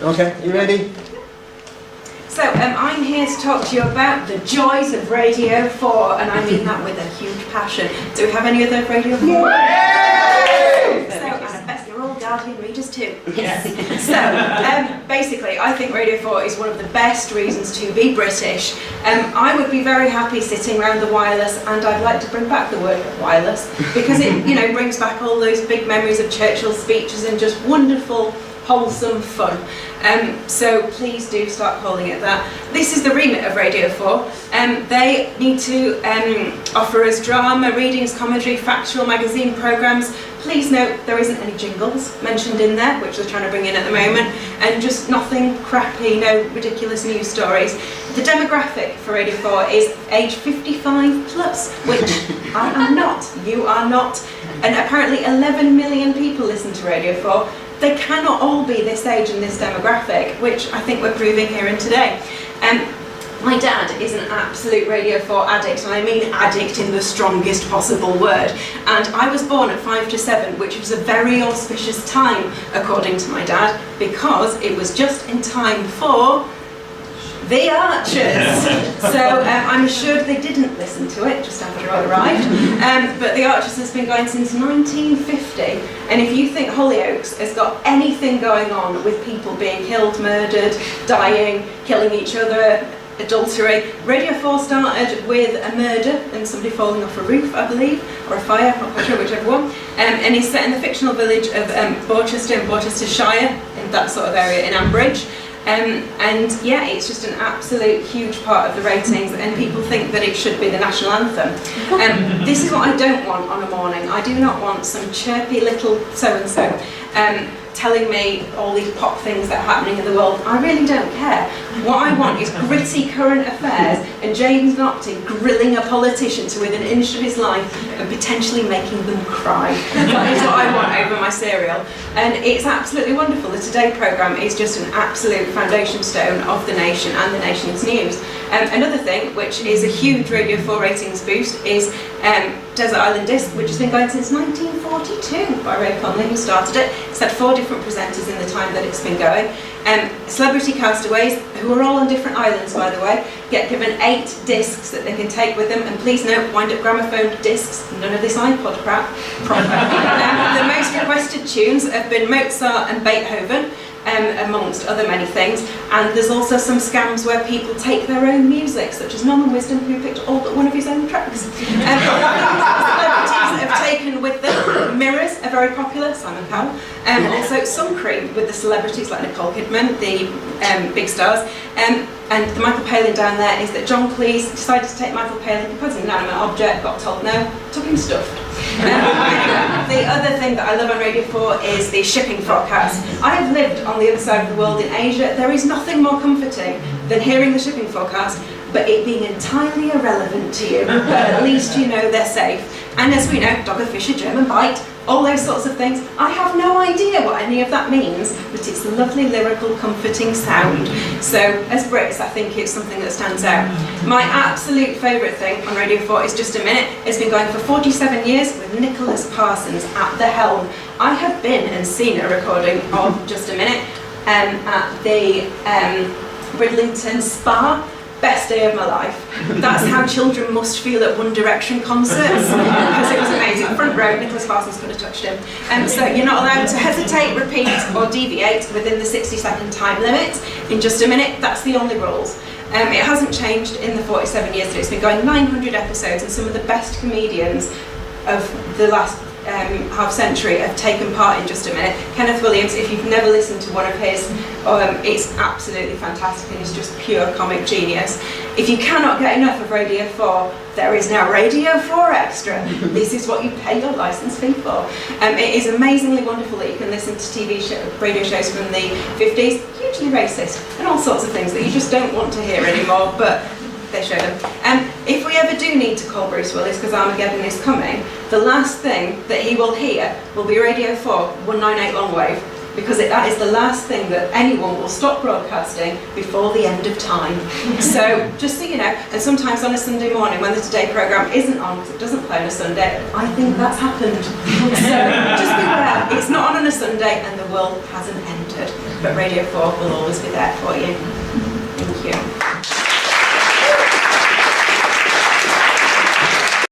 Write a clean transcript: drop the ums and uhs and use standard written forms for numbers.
Okay, you ready? So I'm here to talk to you about the joys of Radio 4, and I mean that with a huge passion. Do we have any other Radio 4? Yay! So, and I bet you're all Guardian readers too. Yes. So, basically, I think Radio 4 is one of the best reasons to be British. I would be very happy sitting around the wireless, and I'd like to bring back the word wireless, because it, brings back all those big memories of Churchill's speeches and just wonderful, wholesome fun. So please do start calling it that. This is the remit of Radio 4. They need to offer us drama, readings, commentary, factual magazine programmes. Please note there isn't any jingles mentioned in there, which they're trying to bring in at the moment, and just nothing crappy, no ridiculous news stories. The demographic for Radio 4 is age 55 plus, which I am not, you are not, and apparently 11 million people listen to Radio 4. They cannot all be this age and this demographic, which I think we're proving here and today. My dad is an absolute Radio 4 addict, and I mean addict in the strongest possible word. And I was born at 5 to 7, which was a very auspicious time, according to my dad, because it was just in time for The Archers. So I'm assured they didn't listen to it just after I arrived. But The Archers has been going since 1950. And if you think Hollyoaks has got anything going on with people being killed, murdered, dying, killing each other, adultery, Radio 4 started with a murder and somebody falling off a roof, I believe, or a fire, I'm not quite sure, whichever one. And he's set in the fictional village of Borchester in Borchestershire, in that sort of area in Ambridge. And yeah, it's just an absolute huge part of the ratings, and people think that it should be the national anthem. This is what I don't want on a morning. I do not want some chirpy little so-and-so telling me all these pop things that are happening in the world. I really don't care. What I want is gritty current affairs and James Nocty grilling a politician to within an inch of his life and potentially making them cry. That is what I want over my cereal. And it's absolutely wonderful. The Today programme is just an absolute foundation stone of the nation and the nation's news. Another thing, which is a huge Radio 4 ratings boost, is Desert Island Disc, which has been going since 1942 by Ray Conley, who started it. It's had 4 different presenters in the time that it's been going. Celebrity castaways, who are all on different islands by the way, get given 8 discs that they can take with them, and please note, wind-up gramophone discs, none of this iPod crap. The most requested tunes have been Mozart and Beethoven, amongst other many things, and there's also some scams where people take their own music, such as Norman Wisdom, who picked all but one of his own tracks. Celebrities have taken with them mirrors are very popular, Simon Cowell, also sun cream with the celebrities like Nicole Kidman, the big stars, and the Michael Palin down there is that John Cleese decided to take Michael Palin because an inanimate object, got told no, took him stuffed. The other thing that I love on Radio 4 is the shipping forecast. I have lived on the other side of the world in Asia. There is nothing more comforting than hearing the shipping forecast, but it being entirely irrelevant to you. But at least you know they're safe. And as we know, Doggerfisher, German bite, all those sorts of things. I have no idea what any of that means, but it's a lovely, lyrical, comforting sound. So, as Brits, I think it's something that stands out. My absolute favourite thing on Radio 4 is Just a Minute. It's been going for 47 years with Nicholas Parsons at the helm. I have been and seen a recording of Just a Minute at the Bridlington Spa. Best day of my life. That's how children must feel at One Direction concerts, because it was amazing. Front row, Nicholas Parsons could have touched him. So you're not allowed to hesitate, repeat or deviate within the 60-second time limit. In Just a Minute, that's the only rules. It hasn't changed in the 47 years that it's been going, 900 episodes, and some of the best comedians of the last half century have taken part in Just a Minute. Kenneth Williams, if you've never listened to one of his, it's absolutely fantastic and it's just pure comic genius. If you cannot get enough of Radio 4, there is now Radio 4 Extra. This is what you pay your licence fee for. It is amazingly wonderful that you can listen to radio shows from the 50s, hugely racist, and all sorts of things that you just don't want to hear anymore, but they show them. If we ever do need to call Bruce Willis because Armageddon is coming, the last thing that he will hear will be Radio 4 198 Longwave, because that is the last thing that anyone will stop broadcasting before the end of time. So just so you know, and sometimes on a Sunday morning when the Today programme isn't on, because it doesn't play on a Sunday, I think that's happened. So just beware, it's not on a Sunday and the world hasn't ended. but Radio 4 will always be there for you. Thank you.